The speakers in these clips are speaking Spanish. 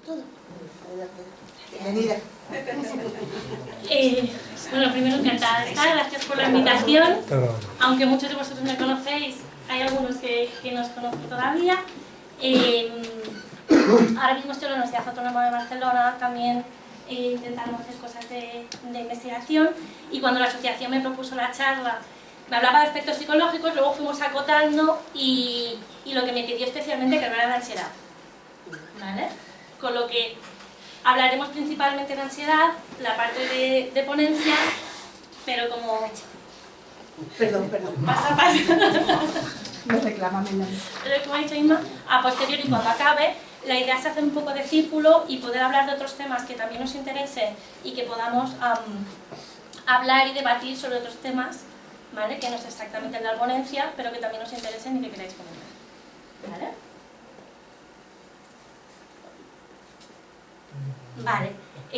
todo. Bienvenida. Bueno, primero encantada de estar, gracias por la invitación. Aunque muchos de vosotros me conocéis, hay algunos que no os conozco todavía. Ahora mismo estoy en la Universidad Autónoma de Barcelona, también intentando hacer cosas de investigación, y cuando la asociación me propuso la charla, me hablaba de aspectos psicológicos, luego fuimos acotando y lo que me pidió especialmente que hablara de ansiedad, ¿vale? Con lo que hablaremos principalmente de ansiedad, la parte de ponencia, pero como... Perdón. Paso a paso. Me reclama Melanie. Pero como ha dicho Inma, a posteriori, cuando acabe, la idea es hacer un poco de círculo y poder hablar de otros temas que también nos interesen y que podamos hablar y debatir sobre otros temas, ¿vale? Que no es exactamente la ponencia, pero que también nos interesen y que queráis comentar, ¿vale? Vale,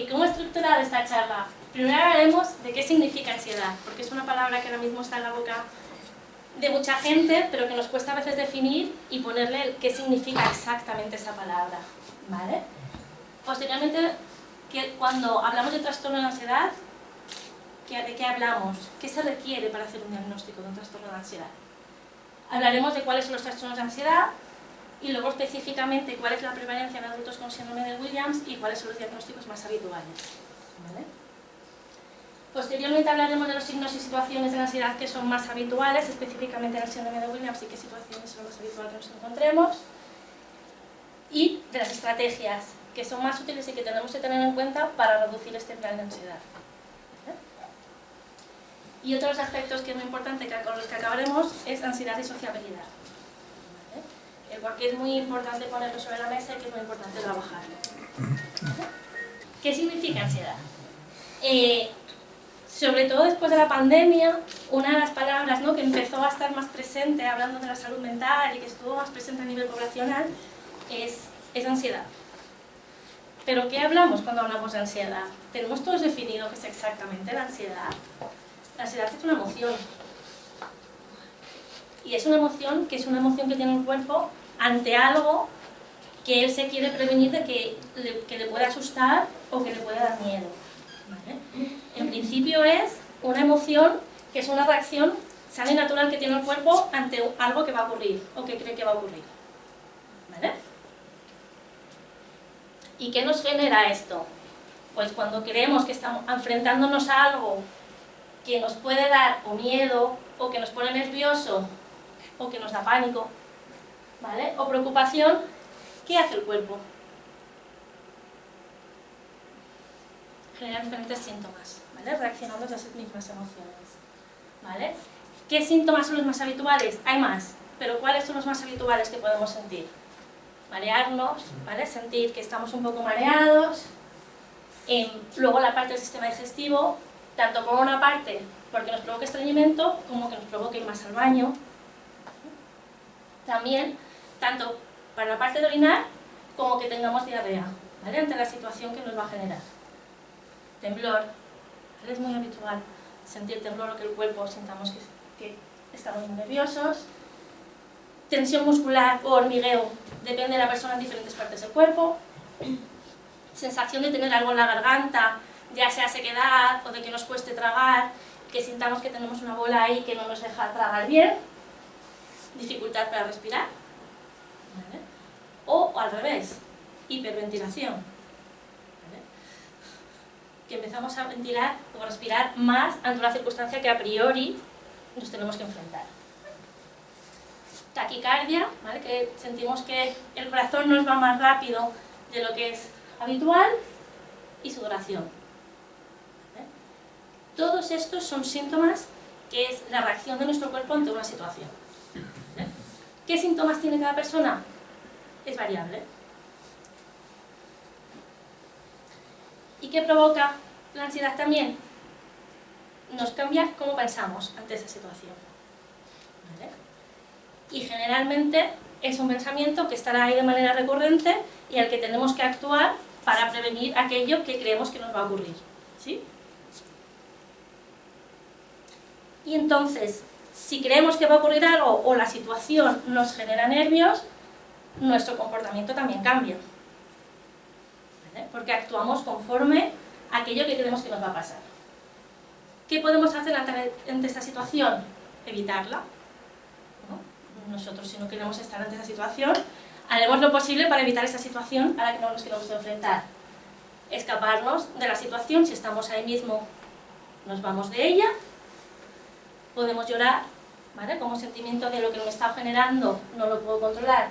¿cómo estructurar esta charla? Primero hablaremos de qué significa ansiedad, porque es una palabra que ahora mismo está en la boca de mucha gente, pero que nos cuesta a veces definir y ponerle qué significa exactamente esa palabra, ¿vale? Posteriormente, cuando hablamos de trastorno de ansiedad, ¿de qué hablamos? ¿Qué se requiere para hacer un diagnóstico de un trastorno de ansiedad? Hablaremos de cuáles son los trastornos de ansiedad y luego específicamente cuál es la prevalencia en adultos con síndrome de Williams y cuáles son los diagnósticos más habituales, ¿vale? Posteriormente hablaremos de los signos y situaciones de ansiedad que son más habituales, específicamente en el síndrome de Williams y qué situaciones son más habituales que nos encontremos, y de las estrategias que son más útiles y que tenemos que tener en cuenta para reducir este plan de ansiedad. ¿Vale? Y otros aspectos que es muy importante con los que acabaremos es ansiedad y sociabilidad. ¿Vale? Porque es muy importante ponerlo sobre la mesa y que es muy importante trabajarlo. ¿Vale? ¿Qué significa ansiedad? Sobre todo después de la pandemia, una de las palabras, ¿no?, que empezó a estar más presente hablando de la salud mental y que estuvo más presente a nivel poblacional es ansiedad. ¿Pero qué hablamos cuando hablamos de ansiedad? ¿Tenemos todos definido qué es exactamente la ansiedad? La ansiedad es una emoción. Y es una emoción que tiene un cuerpo ante algo que él se quiere prevenir de que le pueda asustar o que le pueda dar miedo. ¿Vale? En principio es una emoción que es una reacción sana y natural que tiene el cuerpo ante algo que va a ocurrir o que cree que va a ocurrir. ¿Vale? ¿Y qué nos genera esto? Pues cuando creemos que estamos enfrentándonos a algo que nos puede dar o miedo, o que nos pone nervioso, o que nos da pánico, ¿vale?, o preocupación, ¿qué hace el cuerpo? Generar diferentes síntomas, ¿vale?, reaccionando a esas mismas emociones, ¿vale? ¿Qué síntomas son los más habituales? Hay más, pero ¿cuáles son los más habituales que podemos sentir? Marearnos, ¿vale?, sentir que estamos un poco mareados. Luego la parte del sistema digestivo, tanto por una parte porque nos provoque estreñimiento, como que nos provoque ir más al baño. También, tanto para la parte de orinar, como que tengamos diarrea, ¿vale?, ante la situación que nos va a generar. Temblor, ¿vale?, es muy habitual sentir temblor o que el cuerpo sintamos que estamos muy nerviosos. Tensión muscular o hormigueo, depende de la persona en diferentes partes del cuerpo. Sensación de tener algo en la garganta, ya sea sequedad o de que nos cueste tragar, que sintamos que tenemos una bola ahí que no nos deja tragar bien. Dificultad para respirar, ¿vale?, o al revés, hiperventilación, ¿vale?, que empezamos a ventilar o a respirar más ante una circunstancia que a priori nos tenemos que enfrentar. Taquicardia, ¿vale?, que sentimos que el corazón nos va más rápido de lo que es habitual, y sudoración, ¿vale? Todos estos son síntomas que es la reacción de nuestro cuerpo ante una situación. ¿Vale? ¿Qué síntomas tiene cada persona? Es variable. ¿Y qué provoca la ansiedad también? Nos cambia cómo pensamos ante esa situación. ¿Vale? Y generalmente es un pensamiento que estará ahí de manera recurrente y al que tenemos que actuar para prevenir aquello que creemos que nos va a ocurrir. ¿Sí? Y entonces, si creemos que va a ocurrir algo o la situación nos genera nervios, nuestro comportamiento también cambia. ¿vale? Porque actuamos conforme a aquello que creemos que nos va a pasar. ¿Qué podemos hacer ante esta situación? Evitarla, ¿no? Nosotros, si no queremos estar ante esa situación, haremos lo posible para evitar esa situación a la que no nos queremos enfrentar. Escaparnos de la situación, si estamos ahí mismo, nos vamos de ella. Podemos llorar, ¿vale? Como sentimiento de lo que me está generando, no lo puedo controlar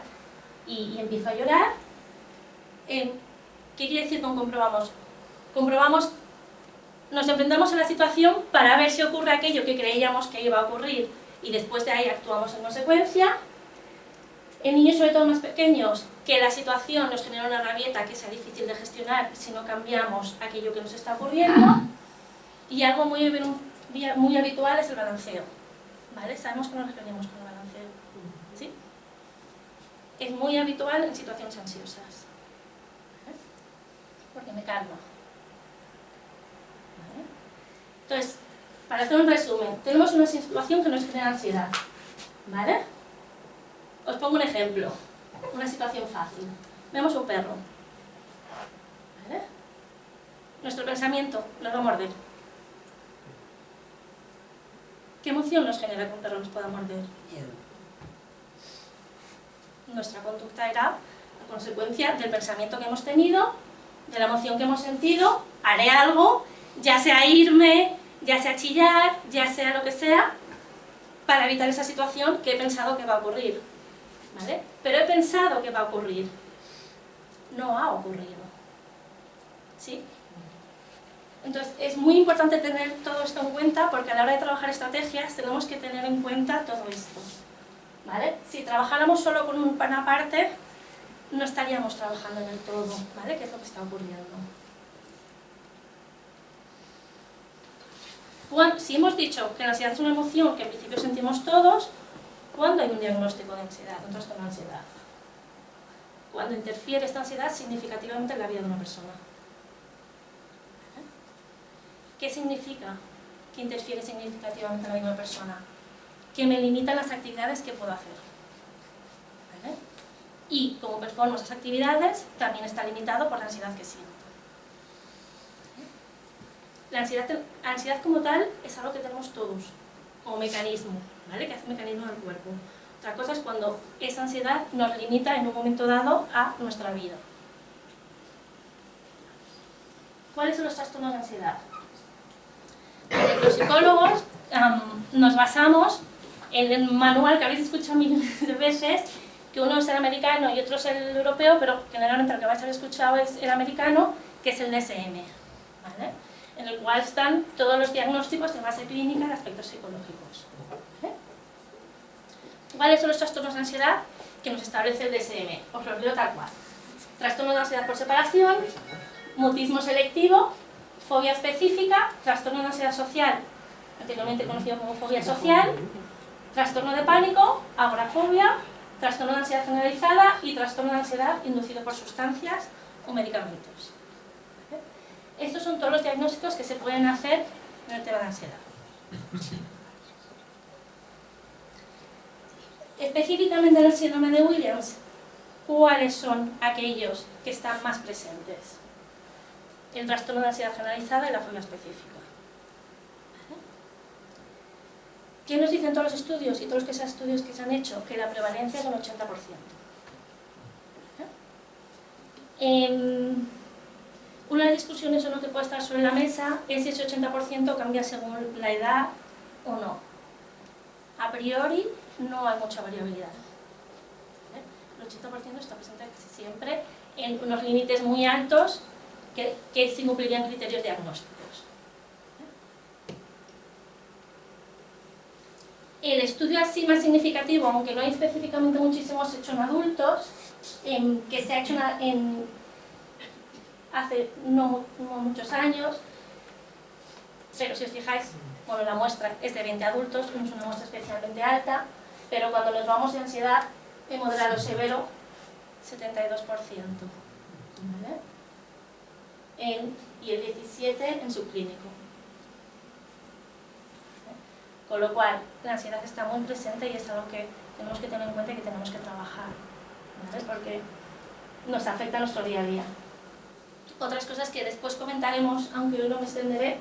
y empiezo a llorar. ¿Qué quiere decir con comprobamos? Comprobamos, nos enfrentamos a la situación para ver si ocurre aquello que creíamos que iba a ocurrir y después de ahí actuamos en consecuencia. En niños, sobre todo más pequeños, que la situación nos genera una rabieta que sea difícil de gestionar si no cambiamos aquello que nos está ocurriendo. Y algo muy habitual es el balanceo, ¿vale? Sabemos que nos referimos con el balanceo, ¿sí? Es muy habitual en situaciones ansiosas, ¿vale? Porque me calma, ¿vale? Entonces, para hacer un resumen, tenemos una situación que nos genera ansiedad, ¿vale? Os pongo un ejemplo, una situación fácil. Vemos un perro, ¿vale? Nuestro pensamiento nos va a morder. ¿Qué emoción nos genera que un perro nos pueda morder? Miedo. Nuestra conducta era a consecuencia del pensamiento que hemos tenido, de la emoción que hemos sentido, haré algo, ya sea irme, ya sea chillar, ya sea lo que sea, para evitar esa situación que he pensado que va a ocurrir, ¿vale? Pero he pensado que va a ocurrir, no ha ocurrido, ¿sí? Entonces es muy importante tener todo esto en cuenta porque a la hora de trabajar estrategias tenemos que tener en cuenta todo esto, ¿vale? Si trabajáramos solo con una parte, no estaríamos trabajando en el todo, ¿vale? ¿Qué es lo que está ocurriendo? Si hemos dicho que la ansiedad es una emoción que en principio sentimos todos, ¿cuándo hay un diagnóstico de ansiedad, un trastorno de ansiedad? Cuando interfiere esta ansiedad significativamente en la vida de una persona. ¿Qué significa que interfiere significativamente en la vida de una persona? Que me limitan las actividades que puedo hacer, ¿vale? Y como performo esas actividades, también está limitado por la ansiedad que siento. La ansiedad como tal es algo que tenemos todos, como mecanismo, ¿vale? Que hace un mecanismo del cuerpo. Otra cosa es cuando esa ansiedad nos limita en un momento dado a nuestra vida. ¿Cuáles son los trastornos de ansiedad? Los psicólogos nos basamos en el manual que habéis escuchado millones de veces, que uno es el americano y otro es el europeo, pero generalmente lo que vais a haber escuchado es el americano, que es el DSM, ¿vale? En el cual están todos los diagnósticos de base clínica de aspectos psicológicos, ¿vale? ¿Cuáles son los trastornos de ansiedad que nos establece el DSM? Os los leo tal cual. Trastorno de ansiedad por separación, mutismo selectivo, fobia específica, trastorno de ansiedad social, anteriormente conocido como fobia social, trastorno de pánico, agorafobia, trastorno de ansiedad generalizada y trastorno de ansiedad inducido por sustancias o medicamentos. ¿Vale? Estos son todos los diagnósticos que se pueden hacer en el tema de ansiedad. Específicamente en el síndrome de Williams, ¿cuáles son aquellos que están más presentes? El trastorno de ansiedad generalizada y la fobia específica. ¿Vale? ¿Qué nos dicen todos los estudios y todos los estudios que se han hecho? Que la prevalencia es un 80%. ¿Vale? Una de las discusiones o no que puede estar sobre la mesa es si ese 80% cambia según la edad o no. A priori no hay mucha variabilidad. ¿Vale? El 80% está presente casi siempre en unos límites muy altos que se cumplirían criterios diagnósticos. El estudio así más significativo, aunque no hay específicamente muchísimos hecho en adultos, que se ha hecho hace no muchos años, pero si os fijáis, bueno, la muestra es de 20 adultos, no es una muestra especialmente alta, pero cuando nos vamos de ansiedad, en moderado severo, 72%. ¿Vale? Y el 17% en subclínico. Con lo cual, la ansiedad está muy presente y es algo que tenemos que tener en cuenta y que tenemos que trabajar, ¿vale? Porque nos afecta a nuestro día a día. Otras cosas que después comentaremos, aunque hoy no me extenderé,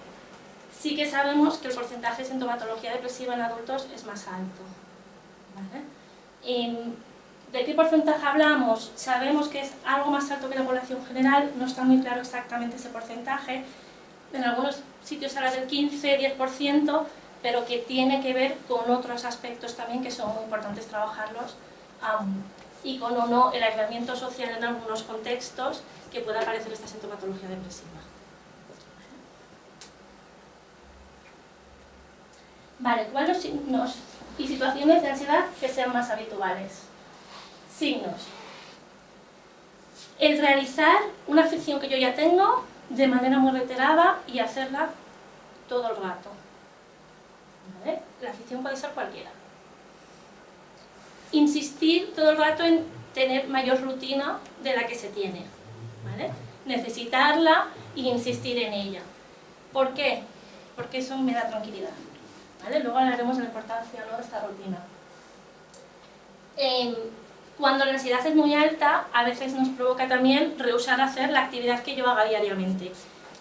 sí que sabemos que el porcentaje de sintomatología depresiva en adultos es más alto. ¿Vale? ¿De qué porcentaje hablamos? Sabemos que es algo más alto que la población general, no está muy claro exactamente ese porcentaje. En algunos sitios habla del 15-10%, pero que tiene que ver con otros aspectos también que son muy importantes trabajarlos, y con o no el aislamiento social en algunos contextos que pueda aparecer esta sintomatología depresiva. Vale, ¿cuáles son los signos y situaciones de ansiedad que sean más habituales? Signos. El realizar una afección que yo ya tengo de manera muy reiterada y hacerla todo el rato. ¿Vale? La afección puede ser cualquiera. Insistir todo el rato en tener mayor rutina de la que se tiene. ¿Vale? Necesitarla e insistir en ella. ¿Por qué? Porque eso me da tranquilidad. ¿Vale? Luego hablaremos de la importancia, ¿no?, de esta rutina. Cuando la ansiedad es muy alta, a veces nos provoca también rehusar hacer la actividad que yo haga diariamente.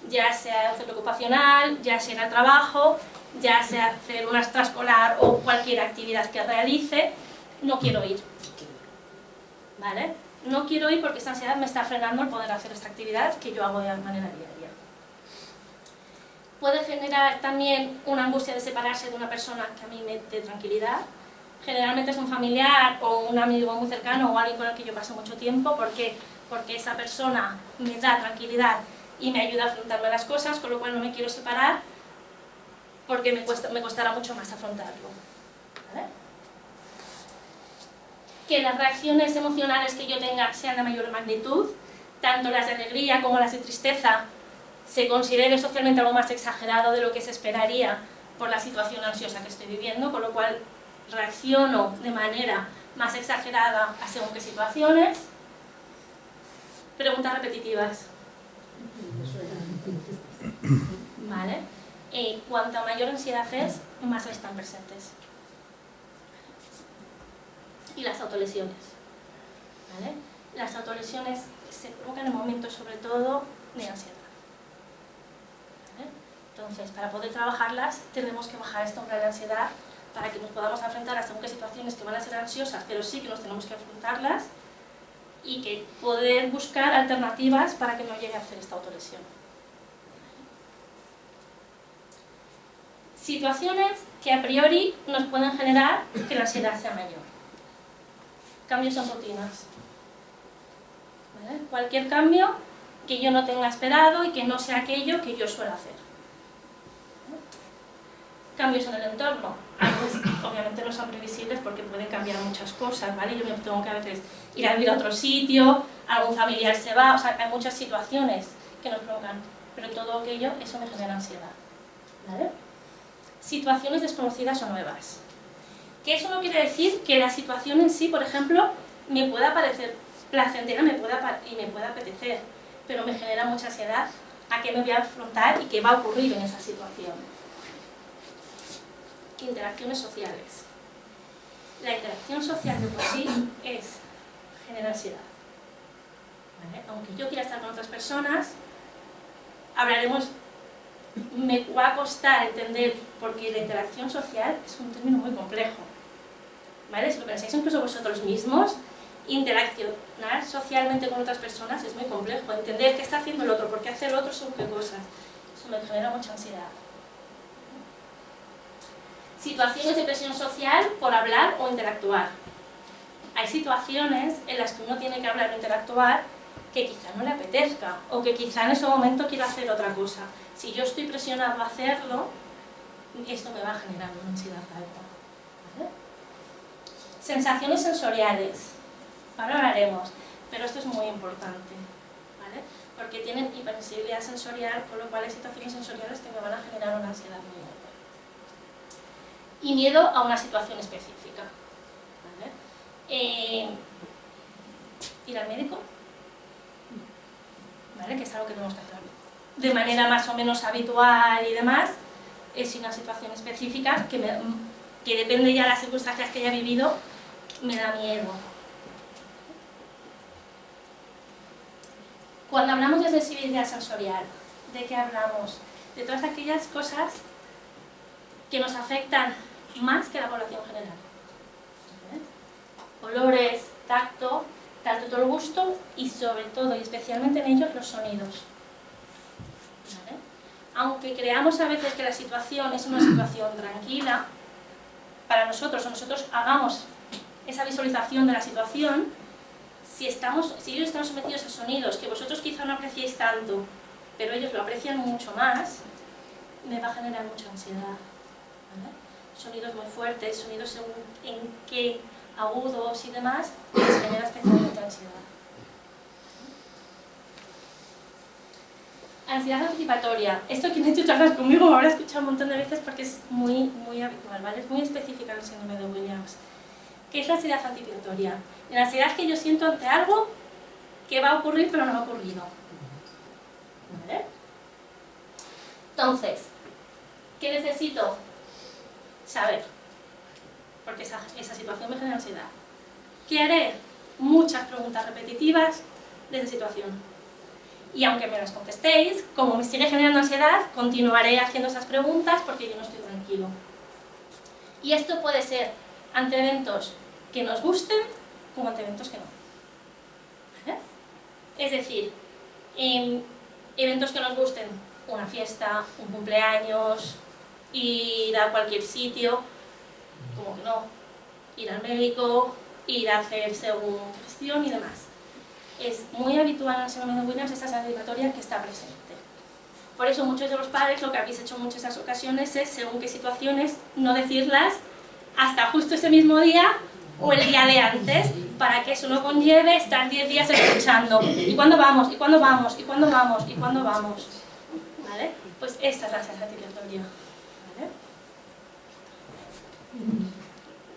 Ya sea el centro ocupacional, ya sea en el trabajo, ya sea hacer una extraescolar o cualquier actividad que realice, no quiero ir. ¿Vale? No quiero ir porque esta ansiedad me está frenando el poder hacer esta actividad que yo hago de manera diaria. Puede generar también una angustia de separarse de una persona que a mí me dé tranquilidad. Generalmente es un familiar o un amigo muy cercano o alguien con el que yo paso mucho tiempo. ¿Por qué? Porque esa persona me da tranquilidad y me ayuda a afrontarme las cosas, con lo cual no me quiero separar porque me costará mucho más afrontarlo. ¿Vale? Que las reacciones emocionales que yo tenga sean de mayor magnitud, tanto las de alegría como las de tristeza, se considere socialmente algo más exagerado de lo que se esperaría por la situación ansiosa que estoy viviendo, con lo cual reacciono de manera más exagerada a según qué situaciones. Preguntas repetitivas. ¿Vale? Cuanta mayor ansiedad es, más están presentes. Y las autolesiones. ¿Vale? Las autolesiones se provocan en momentos, sobre todo, de ansiedad. ¿Vale? Entonces, para poder trabajarlas, tenemos que bajar esta umbral de ansiedad para que nos podamos enfrentar a según qué situaciones que van a ser ansiosas, pero sí que nos tenemos que afrontarlas, y que poder buscar alternativas para que no llegue a hacer esta autolesión. Situaciones que a priori nos pueden generar que la ansiedad sea mayor. Cambios en rutinas. ¿Vale? Cualquier cambio que yo no tenga esperado y que no sea aquello que yo suelo hacer. Cambios en el entorno. A veces, obviamente no son previsibles porque pueden cambiar muchas cosas, ¿vale? Yo me tengo que a veces ir a vivir a otro sitio, algún familiar se va, o sea, hay muchas situaciones que nos provocan, pero todo aquello, eso me genera ansiedad, ¿vale? Situaciones desconocidas o nuevas. Que eso no quiere decir que la situación en sí, por ejemplo, me pueda parecer placentera y me pueda apetecer, pero me genera mucha ansiedad a qué me voy a afrontar y qué va a ocurrir en esa situación. Interacciones sociales. La interacción social de por sí genera ansiedad. ¿Vale? Aunque yo quiera estar con otras personas, hablaremos, me va a costar entender, porque la interacción social es un término muy complejo. ¿Vale? Si lo pensáis incluso vosotros mismos, interaccionar socialmente con otras personas es muy complejo. Entender qué está haciendo el otro, por qué hace el otro, son qué cosas. Eso me genera mucha ansiedad. Situaciones de presión social por hablar o interactuar. Hay situaciones en las que uno tiene que hablar o interactuar que quizá no le apetezca, o que quizá en ese momento quiera hacer otra cosa. Si yo estoy presionado a hacerlo, esto me va a generar una ansiedad alta. ¿Vale? Sensaciones sensoriales. Ahora hablaremos, pero esto es muy importante, ¿vale? Porque tienen hipersensibilidad sensorial, con lo cual hay situaciones sensoriales que me van a generar una ansiedad muy alta. Y miedo a una situación específica. ¿Vale? Ir al médico, ¿vale? Que es algo que tenemos que hacer de manera más o menos habitual y demás, es una situación específica que depende ya de las circunstancias que haya vivido, me da miedo. Cuando hablamos de sensibilidad sensorial, ¿de qué hablamos? De todas aquellas cosas que nos afectan más que la población general. ¿Vale? Olores, tacto, tanto el gusto y sobre todo y especialmente en ellos los sonidos. ¿Vale? Aunque creamos a veces que la situación es una situación tranquila, para nosotros o nosotros hagamos esa visualización de la situación, si ellos están sometidos a sonidos que vosotros quizá no apreciéis tanto, pero ellos lo aprecian mucho más, me va a generar mucha ansiedad. ¿Vale? Sonidos muy fuertes, sonidos en qué agudos y demás, les genera especialmente ansiedad. Ansiedad anticipatoria. Esto quien ha hecho charlas conmigo me habrá escuchado un montón de veces porque es muy habitual, ¿vale? Es muy específica en el síndrome de Williams. ¿Qué es la ansiedad anticipatoria? La ansiedad es que yo siento ante algo que va a ocurrir pero no ha ocurrido. ¿Vale? Entonces, ¿qué necesito saber? Porque esa situación me genera ansiedad. ¿Qué haré? Muchas preguntas repetitivas de esa situación. Y aunque me las contestéis, como me sigue generando ansiedad, continuaré haciendo esas preguntas porque yo no estoy tranquilo. Y esto puede ser ante eventos que nos gusten como ante eventos que no. ¿Vale? Es decir, en eventos que nos gusten, una fiesta, un cumpleaños, ir a cualquier sitio, como que no, ir al médico, ir a hacer según gestión y demás. Es muy habitual en el síndrome de Williams esta anticipatoria que está presente. Por eso muchos de los padres lo que habéis hecho en muchas ocasiones es, según qué situaciones, no decirlas hasta justo ese mismo día o el día de antes, para que eso no conlleve estar 10 días escuchando. ¿Y cuándo vamos? ¿Y cuándo vamos? ¿Y cuándo vamos? ¿Y cuándo vamos? ¿Vale? Pues esta es la anticipatoria. ¿Vale?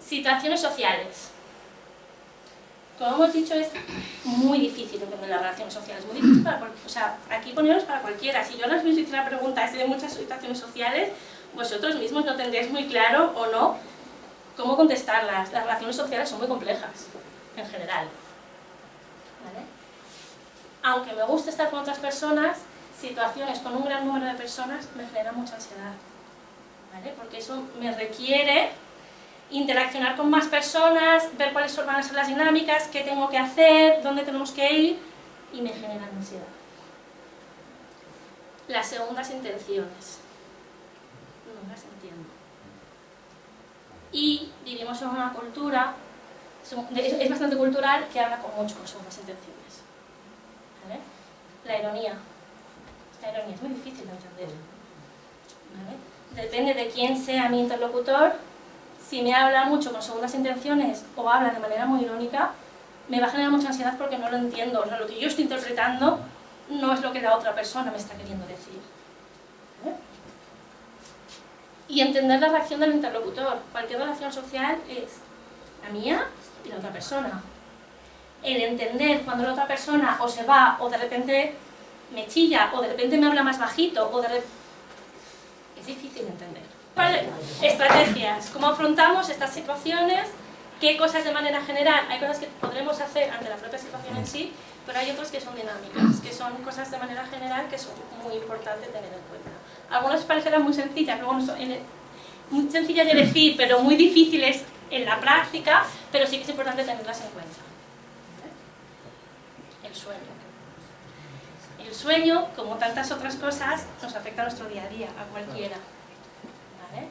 Situaciones sociales. Como hemos dicho, es muy difícil entender las relaciones sociales, muy difícil para cualquiera, o sea, aquí poneros para cualquiera. Si yo les voy a hacer una pregunta de muchas situaciones sociales, vosotros mismos no tendréis muy claro o no cómo contestarlas. Las relaciones sociales son muy complejas, en general. ¿Vale? Aunque me guste estar con otras personas, situaciones con un gran número de personas me generan mucha ansiedad. ¿Vale? Porque eso me requiere interaccionar con más personas, ver cuáles van a ser las dinámicas, qué tengo que hacer, dónde tenemos que ir, y me generan ansiedad. Las segundas intenciones. No las entiendo. Y vivimos en una cultura, es bastante cultural, que habla mucho con segundas intenciones. ¿Vale? La ironía. La ironía es muy difícil de entender. ¿Vale? Depende de quién sea mi interlocutor. Si me habla mucho con segundas intenciones o habla de manera muy irónica, me va a generar mucha ansiedad porque no lo entiendo. O sea, lo que yo estoy interpretando no es lo que la otra persona me está queriendo decir. ¿Vale? Y entender la reacción del interlocutor. Cualquier relación social es la mía y la otra persona. El entender cuando la otra persona o se va o de repente me chilla o de repente me habla más bajito o es difícil de entender. ¿Vale? Estrategias. ¿Cómo afrontamos estas situaciones? ¿Qué cosas de manera general? Hay cosas que podremos hacer ante la propia situación en sí, pero hay otras que son dinámicas, que son cosas de manera general que son muy importantes tener en cuenta. Algunas parecerán muy sencillas, pero bueno, son muy sencillas de decir, pero muy difíciles en la práctica, pero sí que es importante tenerlas en cuenta. ¿Vale? El sueño. El sueño, como tantas otras cosas, nos afecta a nuestro día a día, a cualquiera. ¿Vale?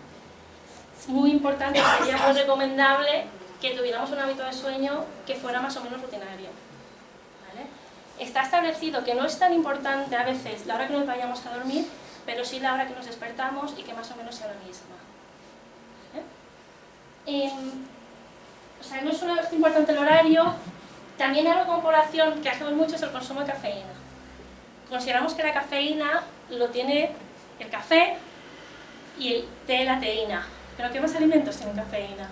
Es muy importante, sería muy recomendable que tuviéramos un hábito de sueño que fuera más o menos rutinario. ¿Vale? Está establecido que no es tan importante a veces la hora que nos vayamos a dormir, pero sí la hora que nos despertamos y que más o menos sea la misma. ¿Vale? O sea, no solo es importante el horario, también algo con población que hacemos mucho es el consumo de cafeína. Consideramos que la cafeína lo tiene el café y el té, la teína. ¿Pero qué más alimentos tienen cafeína?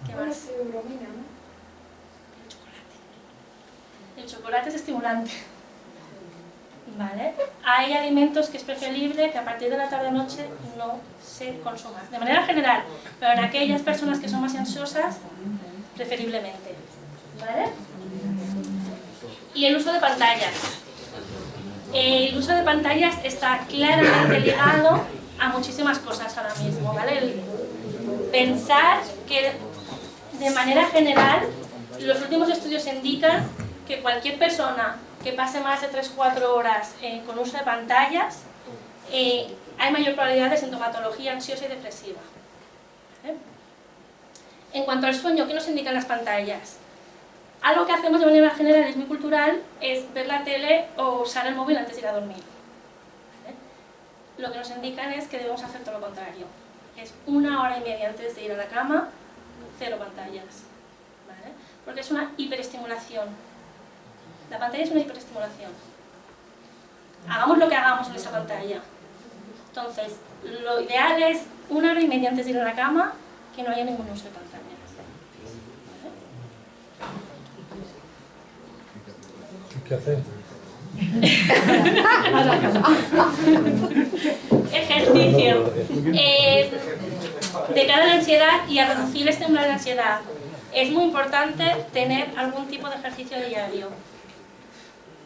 ¿Qué más? El chocolate. El chocolate es estimulante. ¿Vale? Hay alimentos que es preferible que a partir de la tarde-noche no se consuman. De manera general, pero en aquellas personas que son más ansiosas, preferiblemente. ¿Vale? Y el uso de pantallas. El uso de pantallas está claramente ligado a muchísimas cosas ahora mismo, ¿vale? Pensar que de manera general los últimos estudios indican que cualquier persona que pase más de 3-4 horas con uso de pantallas hay mayor probabilidad de sintomatología ansiosa y depresiva. ¿Vale? En cuanto al sueño, ¿qué nos indican las pantallas? Algo que hacemos de manera general, es muy cultural, es ver la tele o usar el móvil antes de ir a dormir. ¿Vale? Lo que nos indican es que debemos hacer todo lo contrario. Es 1 hora y media antes de ir a la cama, 0 pantallas. ¿Vale? Porque es una hiperestimulación. La pantalla es una hiperestimulación. Hagamos lo que hagamos en esa pantalla. Entonces, lo ideal es 1 hora y media antes de ir a la cama, que no haya ningún uso de pantallas. ¿Qué hacer? Ejercicio. De cara a la ansiedad y a reducir este umbral de ansiedad, es muy importante tener algún tipo de ejercicio diario.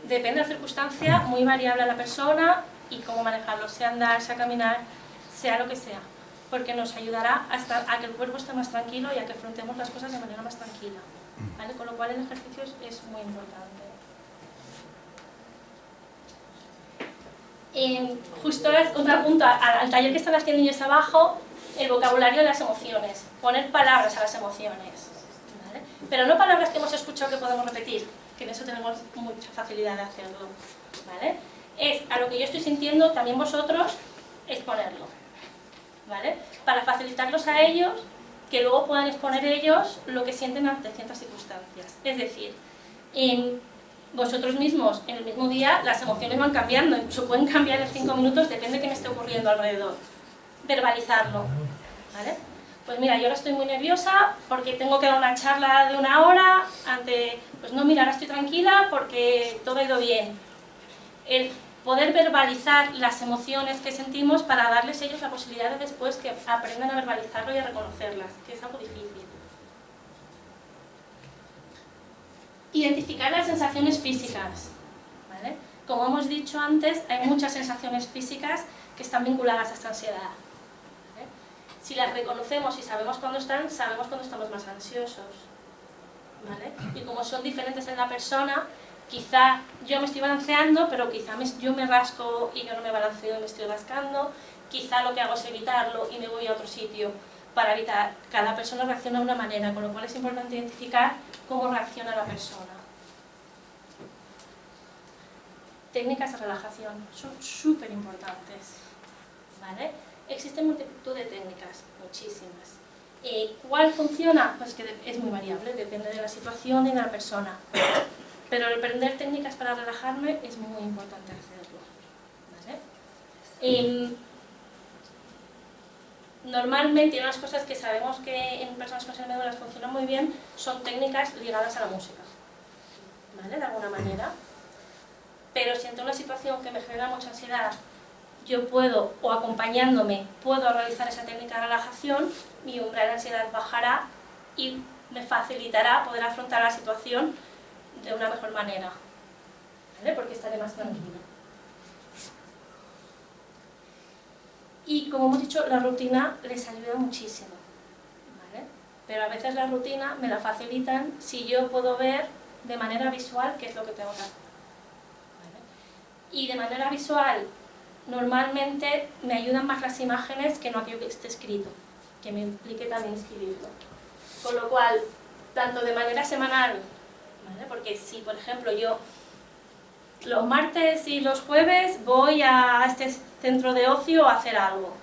Depende de la circunstancia, muy variable a la persona y cómo manejarlo, sea andar, sea caminar, sea lo que sea, porque nos ayudará a que el cuerpo esté más tranquilo y a que afrontemos las cosas de manera más tranquila. ¿Vale? Con lo cual el ejercicio es muy importante. Justo contrapunto al taller que están haciendo niños abajo, el vocabulario de las emociones, poner palabras a las emociones, ¿vale? Pero no palabras que hemos escuchado que podemos repetir, que en eso tenemos mucha facilidad de hacerlo, ¿vale? Es a lo que yo estoy sintiendo, también vosotros, exponerlo, ¿vale? Para facilitarlos a ellos, que luego puedan exponer ellos lo que sienten ante ciertas circunstancias. Es decir, vosotros mismos, en el mismo día, las emociones van cambiando, incluso pueden cambiar en 5 minutos, depende de qué me esté ocurriendo alrededor. Verbalizarlo, ¿vale? Pues mira, yo ahora estoy muy nerviosa porque tengo que dar una charla de 1 hora ante... Pues no, mira, ahora estoy tranquila porque todo ha ido bien. El poder verbalizar las emociones que sentimos para darles ellos la posibilidad de después que aprendan a verbalizarlo y a reconocerlas, que es algo difícil. Identificar las sensaciones físicas, ¿vale? Como hemos dicho antes, hay muchas sensaciones físicas que están vinculadas a esta ansiedad, ¿vale? Si las reconocemos y sabemos cuándo están, sabemos cuándo estamos más ansiosos, ¿vale? Y como son diferentes en la persona, quizá yo me estoy balanceando, pero quizá yo me rasco y yo no me balanceo y me estoy rascando, quizá lo que hago es evitarlo y me voy a otro sitio para evitar. Cada persona reacciona de una manera, con lo cual es importante identificar cómo reacciona la persona. Técnicas de relajación son súper importantes, ¿vale? Existen multitud de técnicas, muchísimas. ¿Cuál funciona? Pues que es muy variable, depende de la situación y de la persona. Pero el aprender técnicas para relajarme es muy importante hacerlo, ¿vale? Normalmente unas cosas que sabemos que en personas con síndrome de las funcionan muy bien son técnicas ligadas a la música, ¿vale? De alguna manera. Pero si ante una situación que me genera mucha ansiedad, yo puedo, o acompañándome, puedo realizar esa técnica de relajación, mi umbral de ansiedad bajará y me facilitará poder afrontar la situación de una mejor manera, ¿vale? Porque estaré más tranquila. Y como hemos dicho, la rutina les ayuda muchísimo, ¿vale? Pero a veces la rutina me la facilitan si yo puedo ver de manera visual qué es lo que tengo que hacer, ¿vale? Y de manera visual, normalmente me ayudan más las imágenes que no aquello que esté escrito, que me implique también escribirlo. Con lo cual, tanto de manera semanal, ¿vale? Porque si, por ejemplo, yo los martes y los jueves voy a este centro de ocio a hacer algo,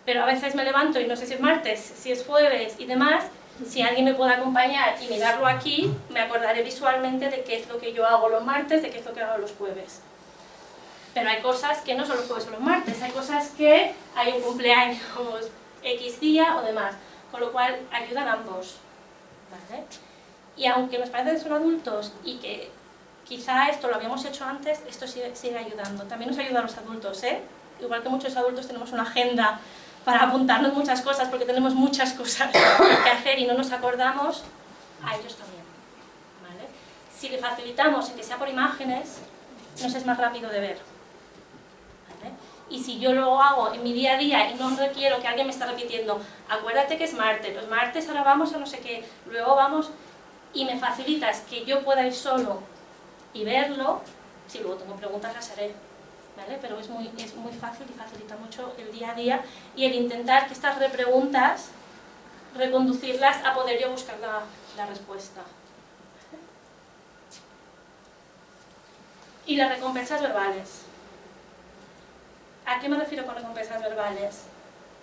pero a veces me levanto y no sé si es martes, si es jueves y demás, si alguien me puede acompañar y mirarlo aquí, me acordaré visualmente de qué es lo que yo hago los martes, de qué es lo que hago los jueves. Pero hay cosas que no son los jueves o los martes, hay cosas que hay un cumpleaños X día o demás, con lo cual ayudan ambos, ¿vale? Y aunque nos parece que son adultos y que quizá esto lo habíamos hecho antes, esto sigue ayudando. También nos ayuda a los adultos, ¿eh? Igual que muchos adultos tenemos una agenda para apuntarnos muchas cosas porque tenemos muchas cosas que hacer y no nos acordamos, a ellos también, ¿vale? si le facilitamos en que sea por imágenes, nos es más rápido de ver. ¿Vale? Y si yo lo hago en mi día a día y no requiero que alguien me esté repitiendo, acuérdate que es martes, los martes ahora vamos a no sé qué, luego vamos, y me facilitas que yo pueda ir solo y verlo, si luego tengo preguntas las haré, ¿vale? Pero es muy fácil y facilita mucho el día a día y el intentar que estas repreguntas, reconducirlas a poder yo buscar la respuesta. Y las recompensas verbales. ¿A qué me refiero con recompensas verbales?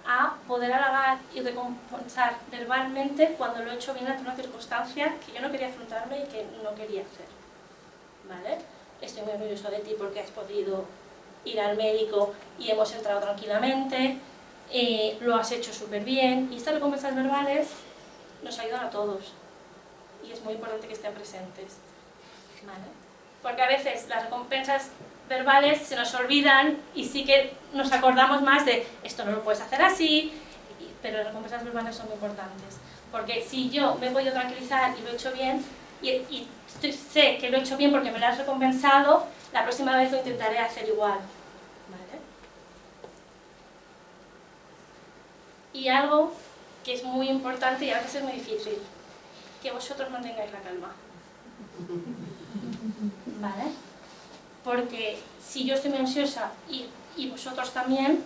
A poder halagar y recompensar verbalmente cuando lo he hecho bien ante una circunstancia que yo no quería afrontarme y que no quería hacer. ¿Vale? Estoy muy orgulloso de ti porque has podido ir al médico y hemos entrado tranquilamente, lo has hecho súper bien, y estas recompensas verbales nos ayudan a todos y es muy importante que estén presentes. ¿Vale? Porque a veces las recompensas verbales se nos olvidan y sí que nos acordamos más de esto no lo puedes hacer así, pero las recompensas verbales son muy importantes. Porque si yo me he podido tranquilizar y lo he hecho bien, y sé que lo he hecho bien porque me lo has recompensado, la próxima vez lo intentaré hacer igual. ¿Vale? Y algo que es muy importante y a veces es muy difícil, que vosotros mantengáis la calma. ¿Vale? Porque si yo estoy muy ansiosa y vosotros también,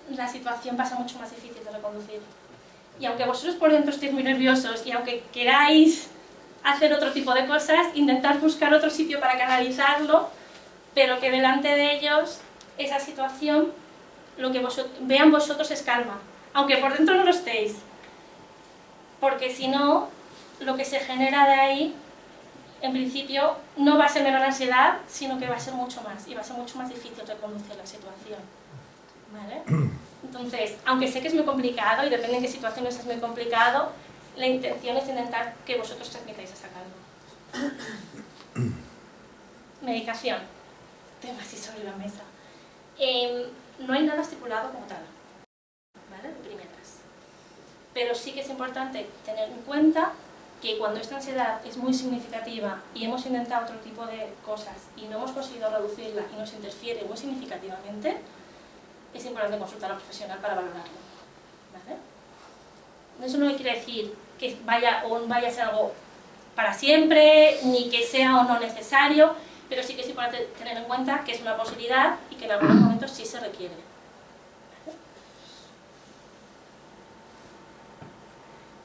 la situación pasa mucho más difícil de reconducir. Y aunque vosotros por dentro estéis muy nerviosos y aunque queráis hacer otro tipo de cosas, intentad buscar otro sitio para canalizarlo, pero que delante de ellos esa situación, lo que vean vosotros es calma, aunque por dentro no lo estéis. Porque si no, lo que se genera de ahí, en principio, no va a ser menor ansiedad, sino que va a ser mucho más, y va a ser mucho más difícil reconducir la situación. ¿Vale? Entonces, aunque sé que es muy complicado, y depende de qué situaciones es muy complicado, la intención es intentar que vosotros transmitáis esa calma. Medicación. Tema así sobre la mesa. No hay nada estipulado como tal, ¿vale? De primeras. Pero sí que es importante tener en cuenta que cuando esta ansiedad es muy significativa y hemos intentado otro tipo de cosas y no hemos conseguido reducirla y nos interfiere muy significativamente, es importante consultar a un profesional para valorarlo. ¿Vale? Eso no quiere decir que vaya o no vaya a ser algo para siempre, ni que sea o no necesario, pero sí que es importante tener en cuenta que es una posibilidad y que en algunos momentos sí se requiere. ¿Vale?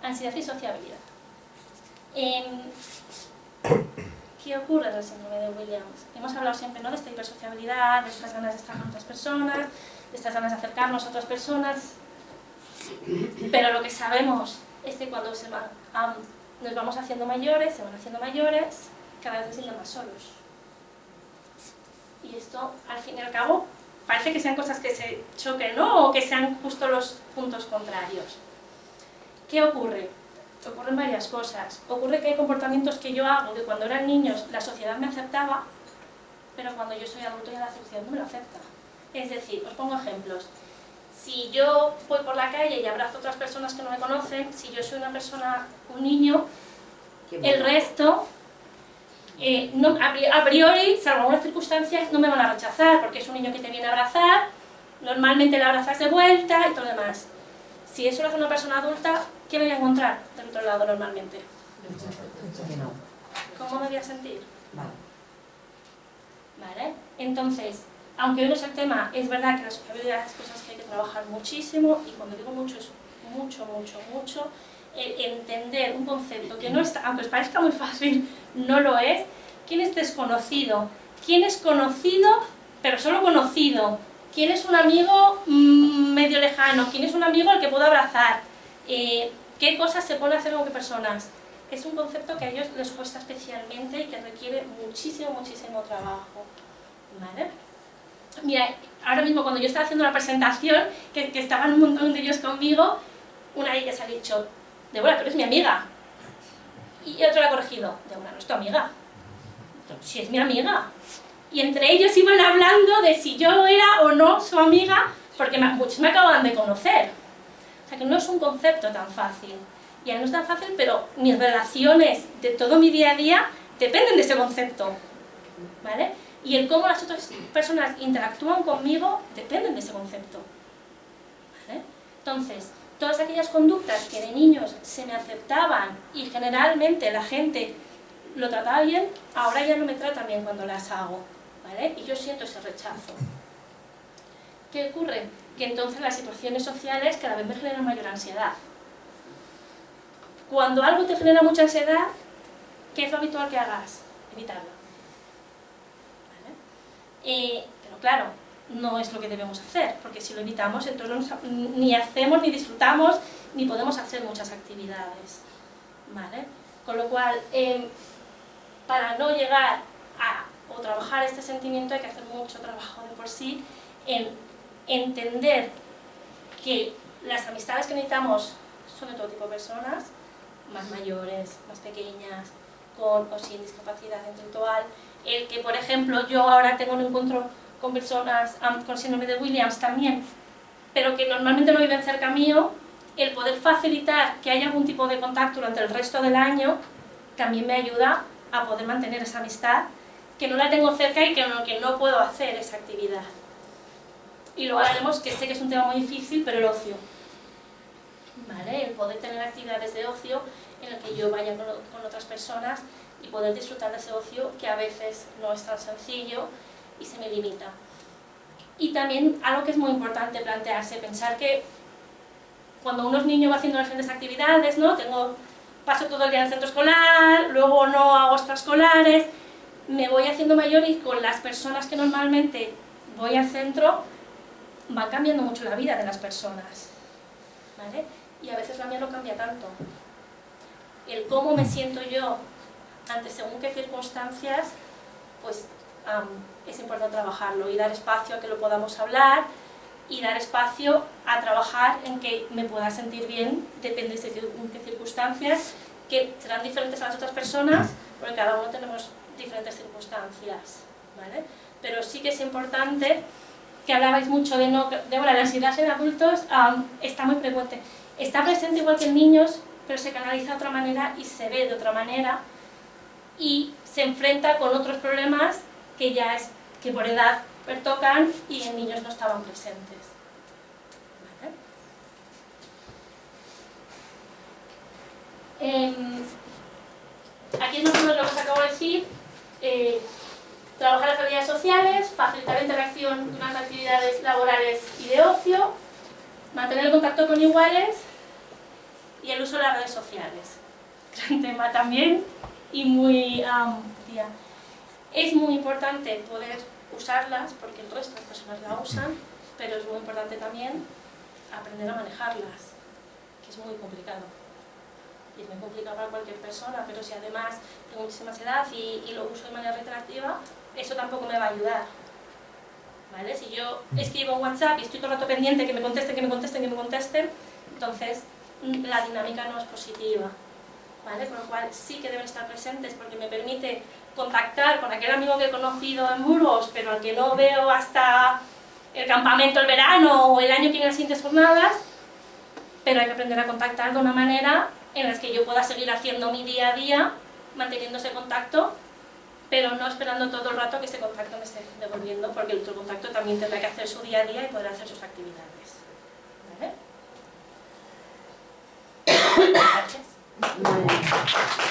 Ansiedad y sociabilidad. ¿Qué ocurre en el síndrome de Williams? Hemos hablado siempre, ¿no?, de esta hipersociabilidad, de estas ganas de estar con otras personas, de estas ganas de acercarnos a otras personas, pero lo que sabemos es que cuando nos vamos haciendo mayores, se van haciendo mayores, cada vez se sienten más solos. Y esto, al fin y al cabo, parece que sean cosas que se choquen, ¿no?, o que sean justo los puntos contrarios. ¿Qué ocurre? Ocurren varias cosas. Ocurre que hay comportamientos que yo hago que cuando eran niños la sociedad me aceptaba, pero cuando yo soy adulto ya la sociedad no me lo acepta. Es decir, os pongo ejemplos. Si yo voy por la calle y abrazo a otras personas que no me conocen, si yo soy una persona, un niño, el resto, a priori, salvo algunas circunstancias, no me van a rechazar, porque es un niño que te viene a abrazar, normalmente le abrazas de vuelta y todo lo demás. Si eso lo hace una persona adulta, ¿qué me voy a encontrar del otro lado normalmente? ¿Cómo me voy a sentir? ¿Vale? Entonces, aunque hoy no es el tema, es verdad que la sociabilidad es cosas que hay que trabajar muchísimo, y cuando digo mucho es mucho, mucho, mucho. Entender un concepto que no está, aunque os parezca muy fácil, no lo es. ¿Quién es desconocido? ¿Quién es conocido, pero solo conocido? ¿Quién es un amigo medio lejano? ¿Quién es un amigo al que puedo abrazar? ¿Qué cosas se pueden hacer con qué personas? Es un concepto que a ellos les cuesta especialmente y que requiere muchísimo, muchísimo trabajo. ¿Vale? Mira, ahora mismo cuando yo estaba haciendo la presentación, que estaban un montón de ellos conmigo, una de ellas ha dicho, Débora, tú eres mi amiga. Y otro la ha corregido, Débora, no es tu amiga. Si es mi amiga. Y entre ellos iban hablando de si yo era o no su amiga, porque muchos me acaban de conocer. O sea que no es un concepto tan fácil. Y a mí no es tan fácil, pero mis relaciones de todo mi día a día dependen de ese concepto, ¿vale? Y el cómo las otras personas interactúan conmigo dependen de ese concepto, ¿vale? Entonces, todas aquellas conductas que de niños se me aceptaban y generalmente la gente lo trataba bien, ahora ya no me tratan bien cuando las hago, ¿vale? Y yo siento ese rechazo. ¿Qué ocurre? Que entonces las situaciones sociales cada vez me generan mayor ansiedad. Cuando algo te genera mucha ansiedad, ¿qué es lo habitual que hagas? Evitarlo. ¿Vale? Pero claro, no es lo que debemos hacer, porque si lo evitamos, entonces ni hacemos, ni disfrutamos, ni podemos hacer muchas actividades. ¿Vale? Con lo cual, para no llegar a o trabajar este sentimiento hay que hacer mucho trabajo de por sí en entender que las amistades que necesitamos son de todo tipo de personas, más mayores, más pequeñas, con o sin discapacidad intelectual. El que, por ejemplo, yo ahora tengo un encuentro con personas con síndrome de Williams también, pero que normalmente no viven cerca mío, el poder facilitar que haya algún tipo de contacto durante el resto del año también me ayuda a poder mantener esa amistad, que no la tengo cerca y que no puedo hacer esa actividad. Y luego haremos, que sé que es un tema muy difícil, pero el ocio. ¿Vale? El poder tener actividades de ocio en el que yo vaya con otras personas y poder disfrutar de ese ocio que a veces no es tan sencillo y se me limita. Y también algo que es muy importante plantearse, pensar que cuando uno es niño va haciendo las diferentes actividades, ¿no? Paso todo el día en el centro escolar, luego no hago extraescolares, me voy haciendo mayor y con las personas que normalmente voy al centro va cambiando mucho la vida de las personas, ¿vale? Y a veces la mía no cambia tanto. El cómo me siento yo ante según qué circunstancias, pues es importante trabajarlo y dar espacio a que lo podamos hablar y dar espacio a trabajar en que me pueda sentir bien, depende de qué circunstancias, que serán diferentes a las otras personas, porque cada uno tenemos diferentes circunstancias, ¿vale? Pero sí que es importante, que hablabais mucho de la ansiedad en adultos, está muy frecuente. Está presente igual que en niños, pero se canaliza de otra manera y se ve de otra manera y se enfrenta con otros problemas que por edad pertocan y en niños no estaban presentes. ¿Vale? Aquí es más o menos lo que os acabo de decir. Trabajar las habilidades sociales, facilitar la interacción durante actividades laborales y de ocio, mantener el contacto con iguales y el uso de las redes sociales. Gran tema también y muy... es muy importante poder usarlas porque el resto de personas la usan, pero es muy importante también aprender a manejarlas, que es muy complicado. Y es muy complicado para cualquier persona, pero si además tengo muchísima edad y lo uso de manera reiterativa, eso tampoco me va a ayudar. ¿Vale? Si yo escribo en WhatsApp y estoy todo el rato pendiente que me contesten, entonces la dinámica no es positiva. ¿Vale? Con lo cual sí que deben estar presentes porque me permite contactar con aquel amigo que he conocido en Burgos, pero al que no veo hasta el campamento, el verano o el año que viene las siguientes jornadas, pero hay que aprender a contactar de una manera en la que yo pueda seguir haciendo mi día a día, manteniendo ese contacto, pero no esperando todo el rato que ese contacto me esté devolviendo, porque el otro contacto también tendrá que hacer su día a día y poder hacer sus actividades. ¿Vale? Gracias. Vale.